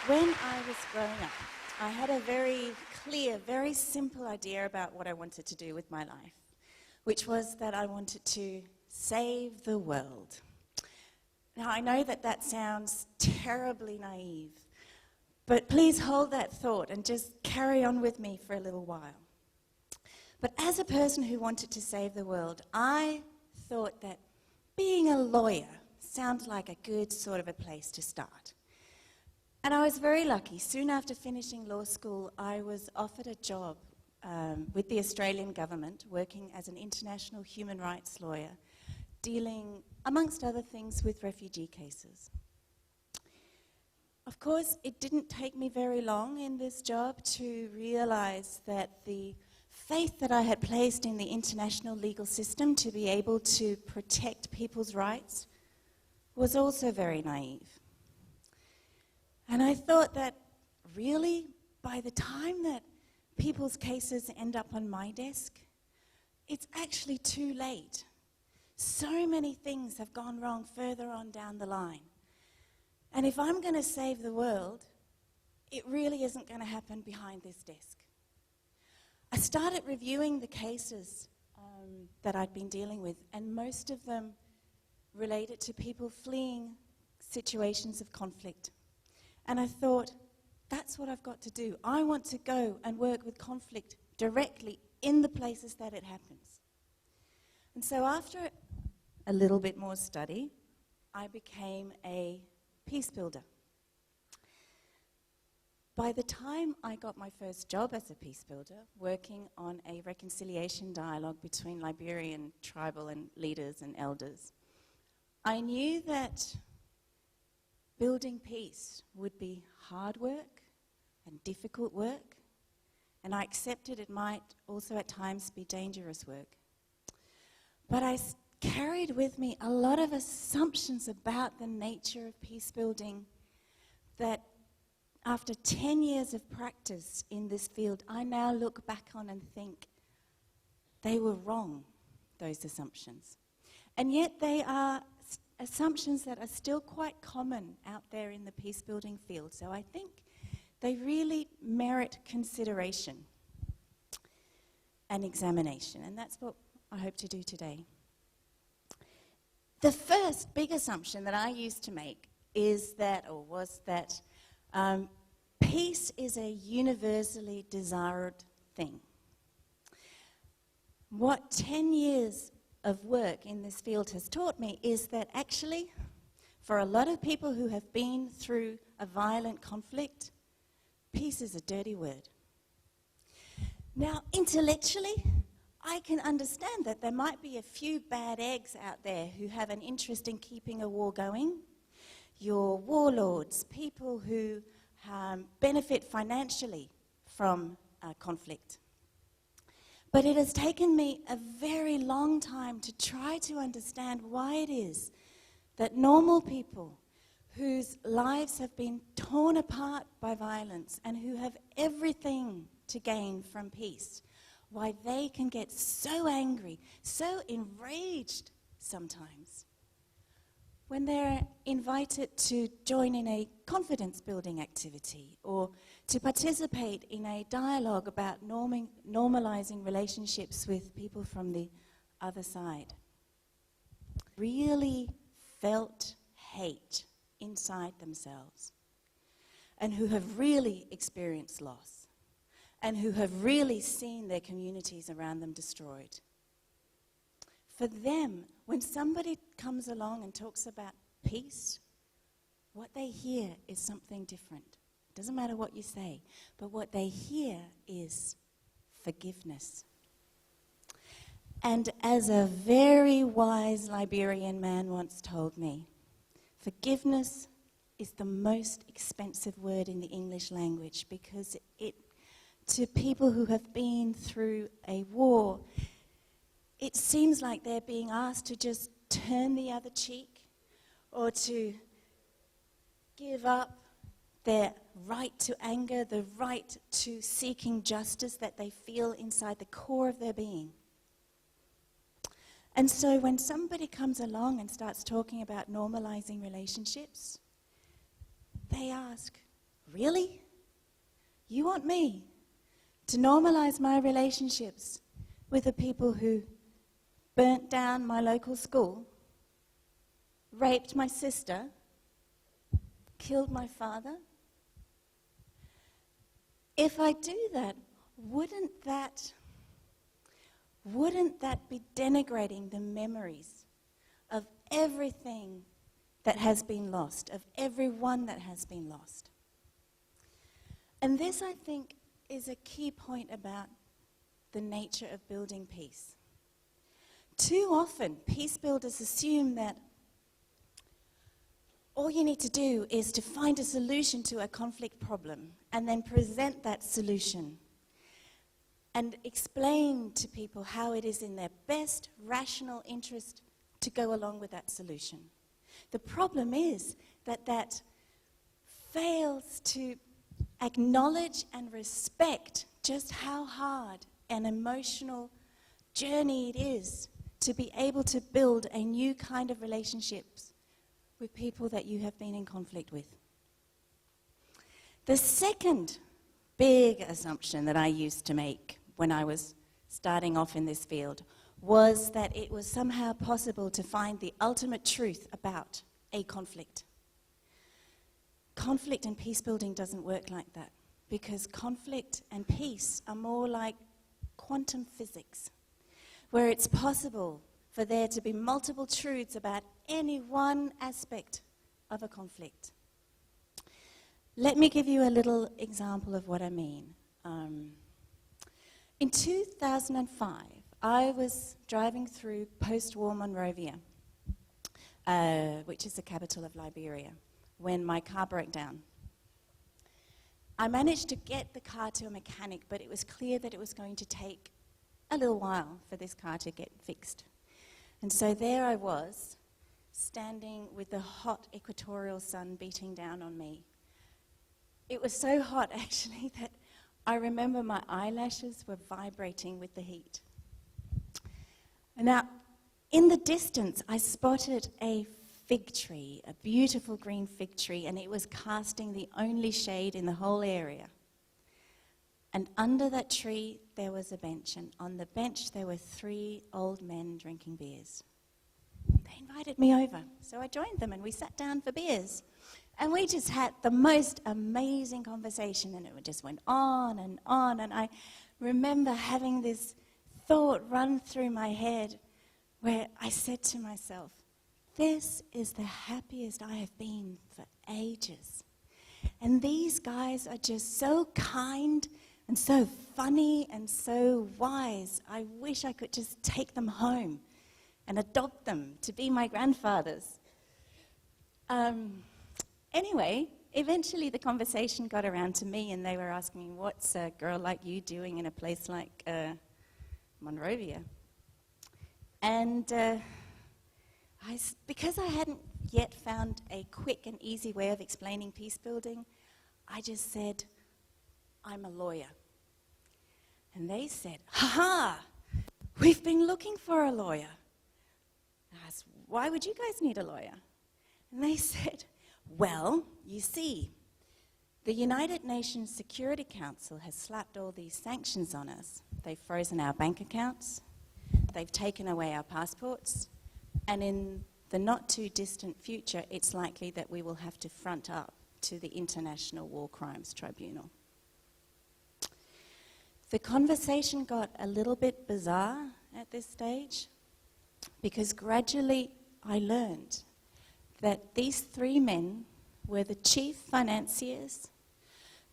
When I was growing up, I had a very clear, very simple idea about what I wanted to do with my life, which was that I wanted to save the world. Now, I know that that sounds terribly naive, but please hold that thought and just carry on with me for a little while. But as a person who wanted to save the world, I thought that being a lawyer sounds like a good sort of a place to start. And I was very lucky. Soon after finishing law school, I was offered a job with the Australian government, working as an international human rights lawyer, dealing, amongst other things, with refugee cases. Of course, it didn't take me very long in this job to realize that the faith that I had placed in the international legal system to be able to protect people's rights was also very naive. And I thought that, really, by the time that people's cases end up on my desk, it's actually too late. So many things have gone wrong further on down the line. And if I'm going to save the world, it really isn't going to happen behind this desk. I started reviewing the cases that I'd been dealing with, and most of them related to people fleeing situations of conflict. And I thought, that's what I've got to do. I want to go and work with conflict directly in the places that it happens. And so after a little bit more study, I became a peace builder. By the time I got my first job as a peace builder, working on a reconciliation dialogue between Liberian tribal and leaders and elders, I knew that building peace would be hard work and difficult work, and I accepted it might also at times be dangerous work. But I carried with me a lot of assumptions about the nature of peace building that after 10 years of practice in this field, I now look back on and think they were wrong, those assumptions. And yet they are assumptions that are still quite common out there in the peace building field. So I think they really merit consideration and examination, and that's what I hope to do today. The first big assumption that I used to make was that peace is a universally desired thing. What 10 years of work in this field has taught me is that actually, for a lot of people who have been through a violent conflict, peace is a dirty word. Now, intellectually, I can understand that there might be a few bad eggs out there who have an interest in keeping a war going. Your warlords, people who benefit financially from conflict. But it has taken me a very long time to try to understand why it is that normal people whose lives have been torn apart by violence and who have everything to gain from peace, why they can get so angry, so enraged sometimes when they're invited to join in a confidence-building activity or to participate in a dialogue about normalizing relationships with people from the other side. Really felt hate inside themselves, and who have really experienced loss, and who have really seen their communities around them destroyed. For them, when somebody comes along and talks about peace, what they hear is something different. It doesn't matter what you say, but what they hear is forgiveness. And as a very wise Liberian man once told me, forgiveness is the most expensive word in the English language because to people who have been through a war, it seems like they're being asked to just turn the other cheek or to give up their right to anger, the right to seeking justice that they feel inside the core of their being. And so when somebody comes along and starts talking about normalizing relationships, they ask, Really? You want me to normalize my relationships with the people who burnt down my local school, raped my sister, killed my father? If I do that, wouldn't that be denigrating the memories of everything that has been lost, of everyone that has been lost? And this, I think, is a key point about the nature of building peace. Too often, peace builders assume that all you need to do is to find a solution to a conflict problem and then present that solution and explain to people how it is in their best rational interest to go along with that solution. The problem is that that fails to acknowledge and respect just how hard an emotional journey it is to be able to build a new kind of relationships with people that you have been in conflict with. The second big assumption that I used to make when I was starting off in this field was that it was somehow possible to find the ultimate truth about a conflict. Conflict and peace building doesn't work like that, because conflict and peace are more like quantum physics, where it's possible for there to be multiple truths about any one aspect of a conflict. Let me give you a little example of what I mean. In 2005, I was driving through post-war Monrovia, which is the capital of Liberia, when my car broke down. I managed to get the car to a mechanic, but it was clear that it was going to take a little while for this car to get fixed. And so there I was, standing with the hot equatorial sun beating down on me. It was so hot, actually, that I remember my eyelashes were vibrating with the heat. And now, in the distance, I spotted a fig tree, a beautiful green fig tree, and it was casting the only shade in the whole area. And under that tree, there was a bench, and on the bench, there were 3 old men drinking beers. They invited me over, so I joined them, and we sat down for beers. And we just had the most amazing conversation, and it just went on, and I remember having this thought run through my head where I said to myself, this is the happiest I have been for ages. And these guys are just so kind and so funny and so wise. I wish I could just take them home and adopt them to be my grandfathers. Anyway, eventually the conversation got around to me, and they were asking, what's a girl like you doing in a place like Monrovia? And because I hadn't yet found a quick and easy way of explaining peace building, I just said, I'm a lawyer. And they said, ha-ha, we've been looking for a lawyer. I asked, why would you guys need a lawyer? And they said, well, you see, the United Nations Security Council has slapped all these sanctions on us. They've frozen our bank accounts, they've taken away our passports, and in the not too distant future, it's likely that we will have to front up to the International War Crimes Tribunal. The conversation got a little bit bizarre at this stage, because gradually I learned that these 3 men were the chief financiers,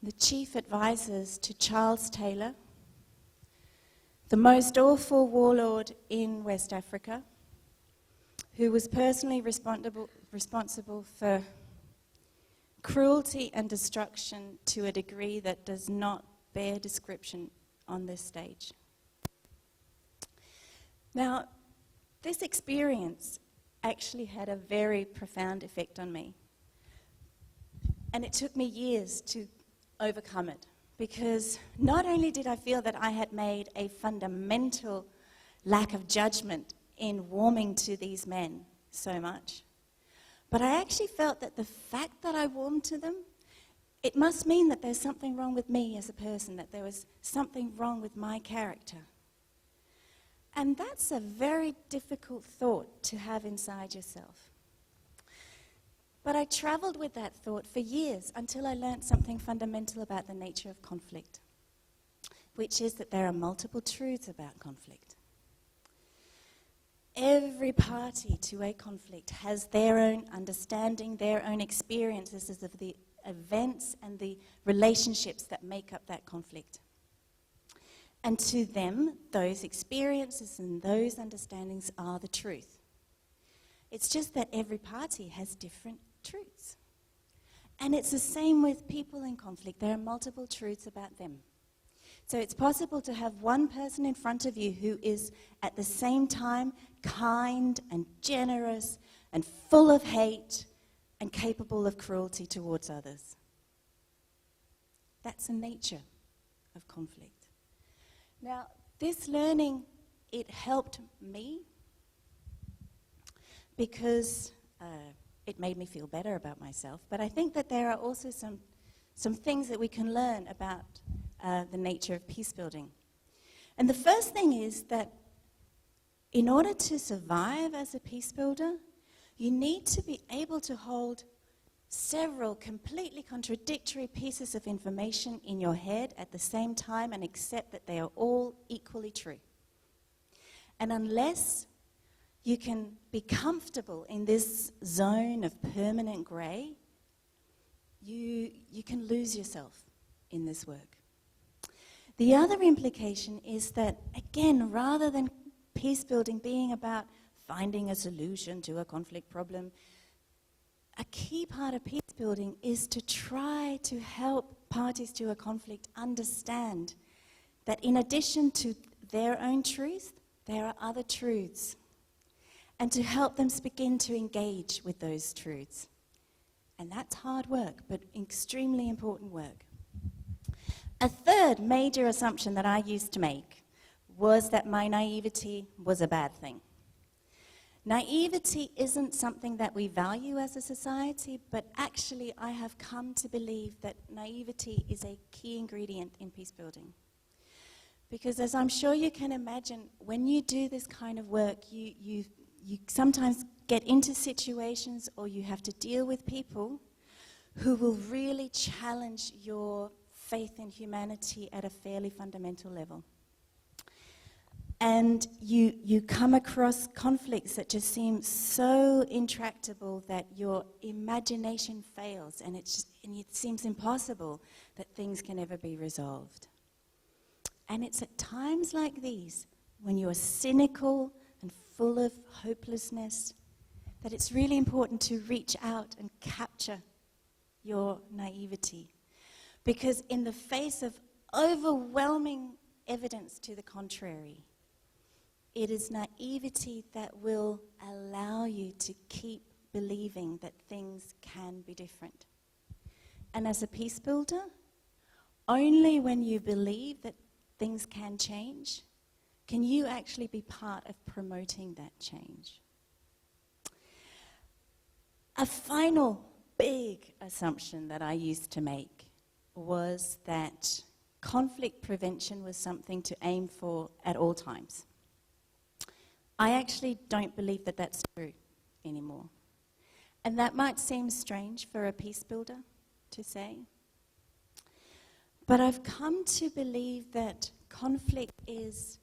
the chief advisors to Charles Taylor, the most awful warlord in West Africa, who was personally responsible for cruelty and destruction to a degree that does not bear description on this stage. Now, this experience actually had a very profound effect on me. And it took me years to overcome it, because not only did I feel that I had made a fundamental lack of judgment in warming to these men so much, but I actually felt that the fact that I warmed to them it must mean that there's something wrong with me as a person, that there was something wrong with my character. And that's a very difficult thought to have inside yourself. But I traveled with that thought for years until I learned something fundamental about the nature of conflict, which is that there are multiple truths about conflict. Every party to a conflict has their own understanding, their own experiences of the events and the relationships that make up that conflict. And to them, those experiences and those understandings are the truth. It's just that every party has different truths. And it's the same with people in conflict. There are multiple truths about them. So it's possible to have one person in front of you who is at the same time kind and generous and full of hate and capable of cruelty towards others. That's the nature of conflict. Now, this learning, it helped me because it made me feel better about myself. But I think that there are also some things that we can learn about the nature of peace building. And the first thing is that in order to survive as a peace builder, you need to be able to hold several completely contradictory pieces of information in your head at the same time and accept that they are all equally true. And unless you can be comfortable in this zone of permanent grey, you can lose yourself in this work. The other implication is that, again, rather than peace building being about finding a solution to a conflict problem, a key part of peace building is to try to help parties to a conflict understand that in addition to their own truth, there are other truths, and to help them begin to engage with those truths. And that's hard work, but extremely important work. A third major assumption that I used to make was that my naivety was a bad thing. Naivety isn't something that we value as a society, but actually I have come to believe that naivety is a key ingredient in peace building. Because as I'm sure you can imagine, when you do this kind of work, you sometimes get into situations or you have to deal with people who will really challenge your faith in humanity at a fairly fundamental level. And you come across conflicts that just seem so intractable that your imagination fails, and it seems impossible that things can ever be resolved. And it's at times like these, when you are cynical and full of hopelessness, that it's really important to reach out and capture your naivety. Because in the face of overwhelming evidence to the contrary, it is naivety that will allow you to keep believing that things can be different. And as a peace builder, only when you believe that things can change can you actually be part of promoting that change. A final big assumption that I used to make was that conflict prevention was something to aim for at all times. I actually don't believe that that's true anymore. And that might seem strange for a peace builder to say. But I've come to believe that conflict is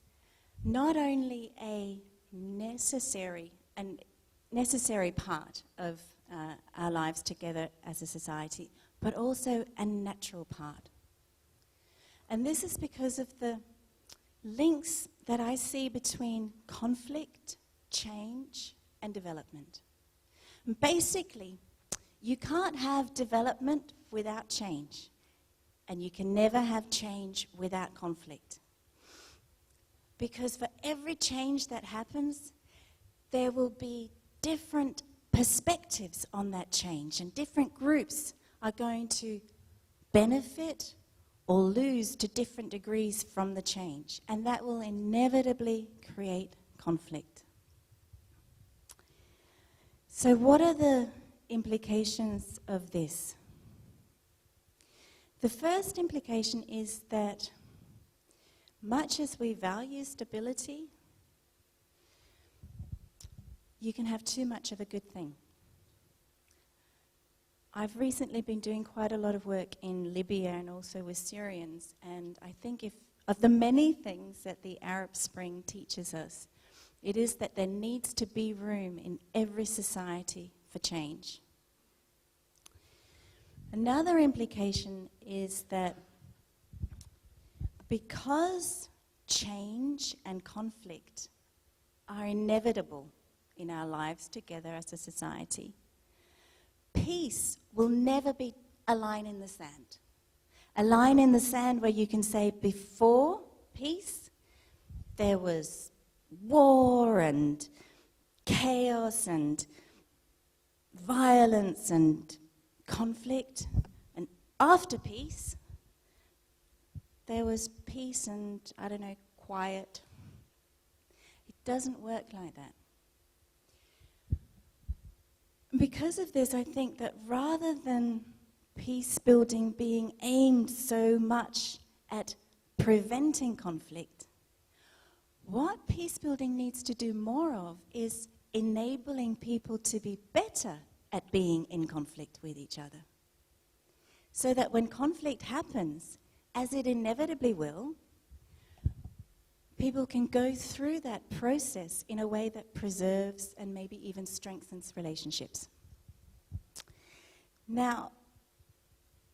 not only a necessary part of our lives together as a society, but also a natural part. And this is because of the links that I see between conflict, change, and development. And basically, you can't have development without change, and you can never have change without conflict. Because for every change that happens, there will be different perspectives on that change, and different groups are going to benefit or lose to different degrees from the change, and that will inevitably create conflict. So what are the implications of this? The first implication is that much as we value stability, you can have too much of a good thing. I've recently been doing quite a lot of work in Libya and also with Syrians, and I think of the many things that the Arab Spring teaches us, it is that there needs to be room in every society for change. Another implication is that because change and conflict are inevitable in our lives together as a society, peace will never be a line in the sand. A line in the sand where you can say before peace there was war and chaos and violence and conflict, and after peace there was peace and, I don't know, quiet. It doesn't work like that. Because of this, I think that rather than peace building being aimed so much at preventing conflict, what peace building needs to do more of is enabling people to be better at being in conflict with each other. So that when conflict happens, as it inevitably will, people can go through that process in a way that preserves and maybe even strengthens relationships. Now,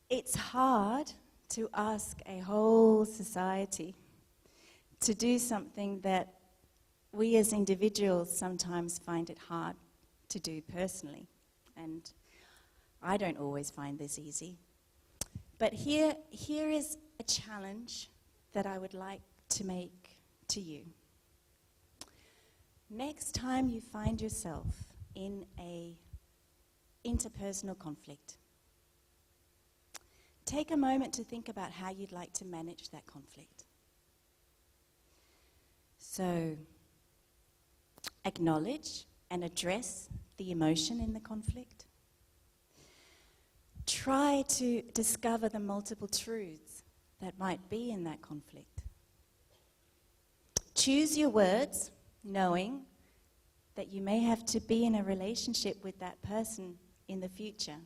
it's hard to ask a whole society to do something that we as individuals sometimes find it hard to do personally. And I don't always find this easy. But here is a challenge that I would like to make to you. Next time you find yourself in a interpersonal conflict, take a moment to think about how you'd like to manage that conflict. So, acknowledge and address the emotion in the conflict. Try to discover the multiple truths that might be in that conflict. Choose your words, knowing that you may have to be in a relationship with that person in the future.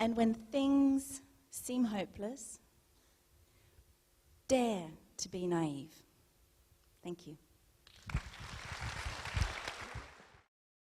And when things seem hopeless, dare to be naive. Thank you.